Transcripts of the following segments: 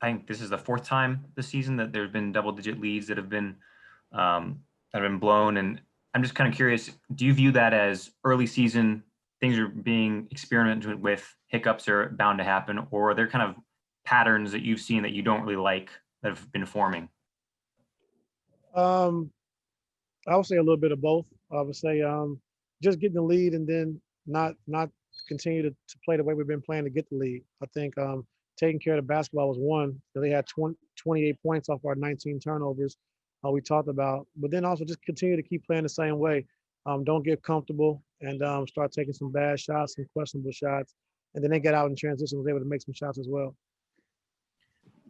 I think this is the fourth time this season that there's been double-digit leads that have been blown. And I'm just kind of curious, do you view that as early season, things are being experimented with, hiccups are bound to happen, or are there kind of patterns that you've seen that you don't really like that have been forming? I would say a little bit of both. I would say just getting the lead and then not continue to play the way we've been playing to get the lead. I think taking care of the basketball was one. They had 28 points off our 19 turnovers we talked about. But then also just continue to keep playing the same way. Don't get comfortable and start taking some bad shots, some questionable shots. And then they get out in transition, was able to make some shots as well.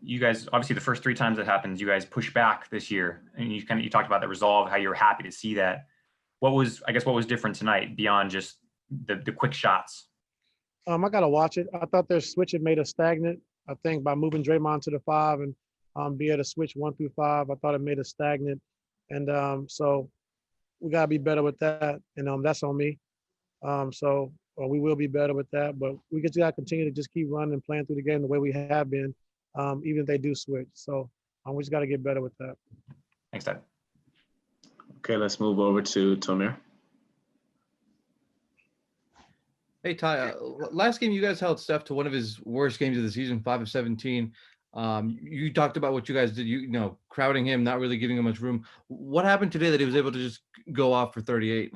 You guys, obviously the first 3 times it happens, you guys push back this year, and you talked about that resolve, how you were happy to see that. What was different tonight beyond just the quick shots? I got to watch it. I thought their switch had made us stagnant. I think by moving Draymond to the 5 and be able to switch 1 through 5, I thought it made us stagnant. And so we got to be better with that. And that's on me. So we will be better with that. But we just got to continue to just keep running and playing through the game the way we have been, even if they do switch. So we just got to get better with that. Thanks, Ted. Okay, let's move over to Tomir. Hey, Ty, last game you guys held Steph to one of his worst games of the season, 5 of 17. You talked about what you guys did, crowding him, not really giving him much room. What happened today that he was able to just go off for 38?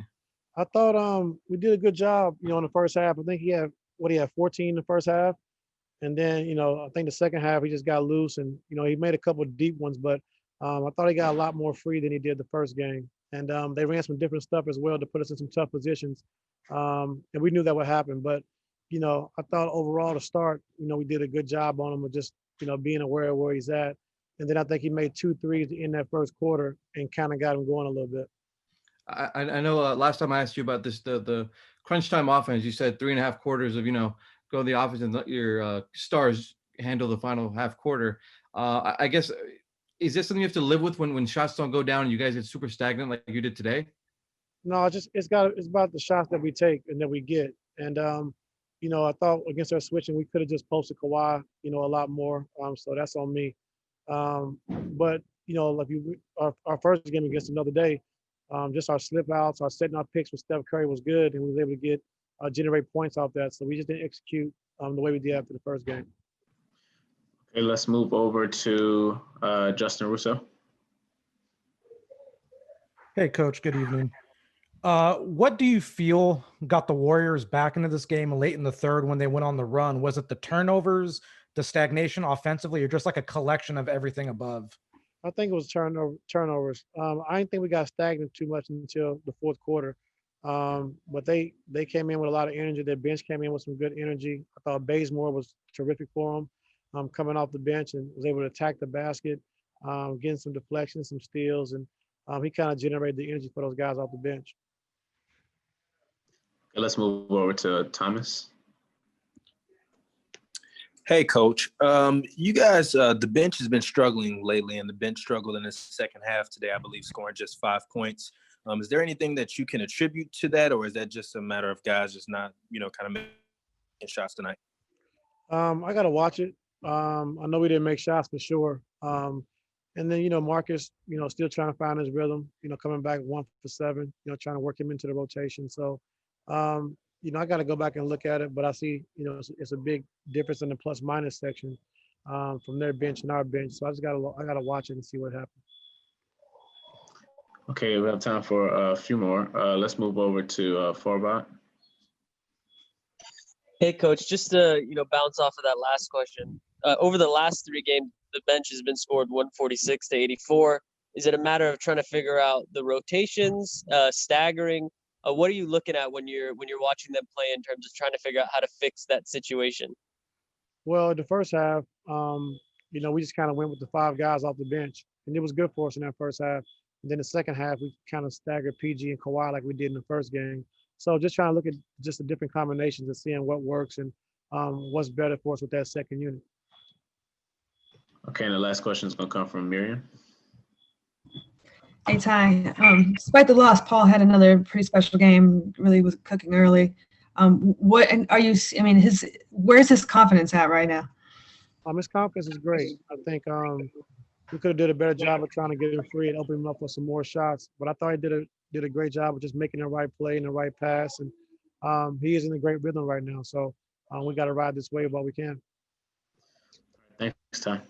I thought we did a good job, in the first half. I think he had 14 in the first half. And then, I think the second half he just got loose and, he made a couple of deep ones, but I thought he got a lot more free than he did the first game. And they ran some different stuff as well to put us in some tough positions. And we knew that would happen. But, I thought overall to start, we did a good job on him of just, being aware of where he's at. And then I think he made 2 threes in that first quarter and kind of got him going a little bit. I know last time I asked you about this, the crunch time offense, you said 3.5 quarters of, go the offense and let your stars handle the final half quarter. I guess, is this something you have to live with when shots don't go down and you guys get super stagnant like you did today? No, it's about the shots that we take and that we get. And, I thought against our switching, we could have just posted Kawhi, a lot more. So that's on me. But, like our first game against another day, just our slip outs, our setting our picks with Steph Curry was good, and we was able to get generate points off that. So we just didn't execute the way we did after the first game. Okay, let's move over to Justin Russo. Hey, Coach. Good evening. What do you feel got the Warriors back into this game late in the third when they went on the run? Was it the turnovers, the stagnation offensively, or just like a collection of everything above? I think it was turnovers. I didn't think we got stagnant too much until the fourth quarter. But they came in with a lot of energy. Their bench came in with some good energy. I thought Bazemore was terrific for them, coming off the bench and was able to attack the basket, getting some deflections, some steals, and he kind of generated the energy for those guys off the bench. Okay, let's move over to Thomas. Hey, Coach. You guys, the bench has been struggling lately, and the bench struggled in the second half today, I believe, scoring just 5 points. Is there anything that you can attribute to that, or is that just a matter of guys just not, kind of making shots tonight? I got to watch it. I know we didn't make shots for sure. And then, Marcus, still trying to find his rhythm, coming back 1 for 7, trying to work him into the rotation. So, I got to go back and look at it, but I see, it's a big difference in the plus minus section from their bench and our bench. So I got to watch it and see what happens. Okay, we have time for a few more. Let's move over to Forbot. Hey, Coach, just to, bounce off of that last question. Over the last 3 games, the bench has been scored 146 to 84. Is it a matter of trying to figure out the rotations, staggering? What are you looking at when you're watching them play in terms of trying to figure out how to fix that situation? Well, the first half, we just kind of went with the 5 guys off the bench, and it was good for us in that first half. And then the second half, we kind of staggered PG and Kawhi like we did in the first game. So just trying to look at just the different combinations and seeing what works and what's better for us with that second unit. Okay, and the last question is going to come from Miriam. Hey, Ty. Despite the loss, Paul had another pretty special game, really was cooking early. Where's his confidence at right now? His confidence is great. I think we could have did a better job of trying to get him free and open him up for some more shots. But I thought he did a great job of just making the right play and the right pass. And he is in a great rhythm right now. So we got to ride this wave while we can. Thanks, Ty.